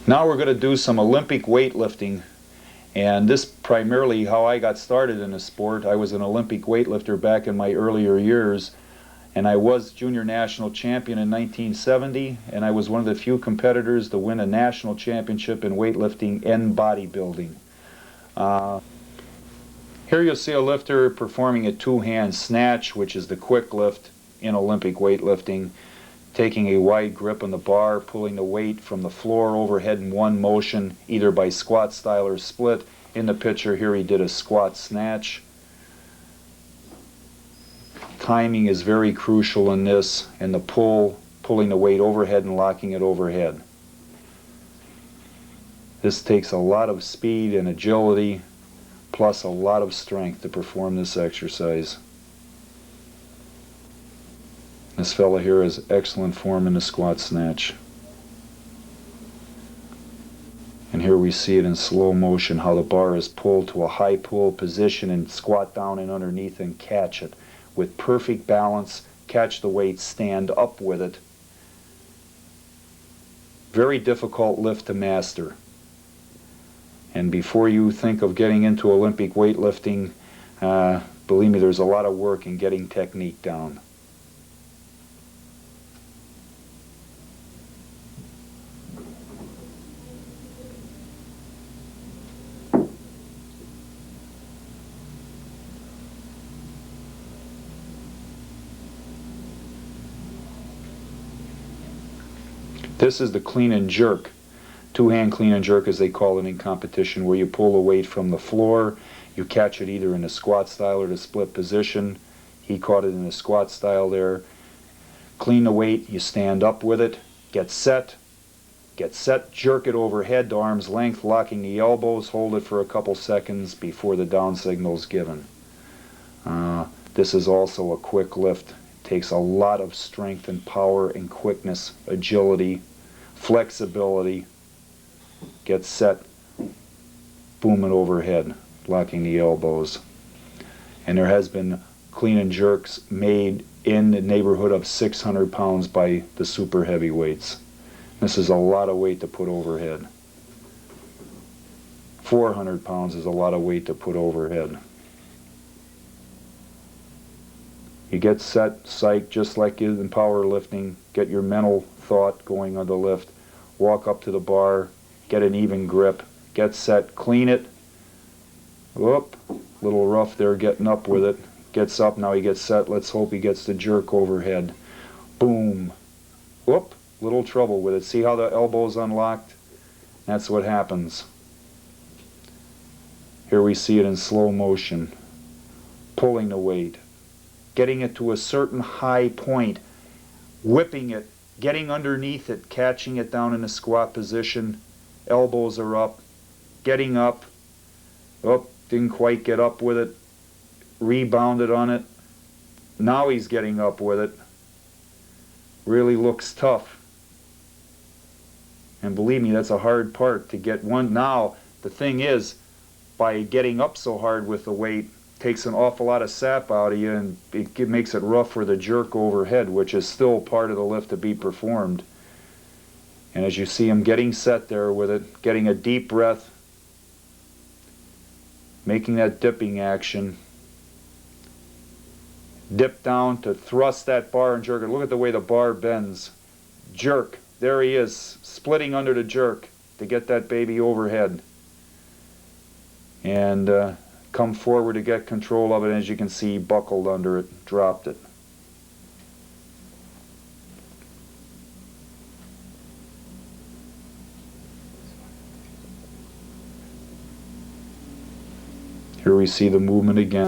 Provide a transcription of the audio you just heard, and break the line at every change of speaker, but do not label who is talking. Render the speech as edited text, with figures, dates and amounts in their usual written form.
Now we're going to do some Olympic weightlifting, and this primarily how I got started in the sport. I was an Olympic weightlifter back in my earlier years, and I was junior national champion in 1970, and I was one of the few competitors to win a national championship in weightlifting and bodybuilding. Here you'll see a lifter performing a two-hand snatch, which is the quick lift in Olympic weightlifting, taking a wide grip on the bar, pulling the weight from the floor overhead in one motion, either by squat style or split. In the picture here he did a squat snatch. Timing is very crucial in this, and the pulling the weight overhead and locking it overhead. This takes a lot of speed and agility, plus a lot of strength to perform this exercise. This fella here has excellent form in the squat snatch. And here we see it in slow motion, how the bar is pulled to a high pull position and squat down and underneath and catch it with perfect balance, catch the weight, stand up with it. Very difficult lift to master. And before you think of getting into Olympic weightlifting, believe me, there's a lot of work in getting technique down. This is the clean and jerk, two-hand clean and jerk as they call it in competition, where you pull the weight from the floor, you catch it either in a squat style or the split position. He caught it in the squat style there. Clean the weight, you stand up with it, get set, jerk it overhead to arm's length, locking the elbows, hold it for a couple seconds before the down signal is given. This is also a quick lift. It takes a lot of strength and power and quickness, agility, flexibility. Get set, boom it overhead, locking the elbows. And there has been clean and jerks made in the neighborhood of 600 pounds by the super heavyweights. This is a lot of weight to put overhead. 400 pounds is a lot of weight to put overhead. You get set, psyched, just like in powerlifting. Get your mental thought going on the lift. Walk up to the bar, get an even grip, get set, clean it. Whoop, little rough there getting up with it. Gets up, now he gets set. Let's hope he gets the jerk overhead. Boom. Whoop, little trouble with it. See how the elbow's unlocked? That's what happens. Here we see it in slow motion. Pulling the weight. Getting it to a certain high point. Whipping it. Getting underneath it. Catching it down in a squat position. Elbows are up. Getting up. Oh, didn't quite get up with it. Rebounded on it. Now he's getting up with it. Really looks tough. And believe me, that's a hard part to get one. Now, the thing is, by getting up so hard with the weight, takes an awful lot of sap out of you, and it makes it rough for the jerk overhead, which is still part of the lift to be performed. And as you see him getting set there with it, getting a deep breath, making that dipping action, dip down to thrust that bar and jerk it. Look at the way the bar bends. Jerk. There he is, splitting under the jerk to get that baby overhead. And come forward to get control of it. And as you can see, he buckled under it, dropped it. Here we see the movement again.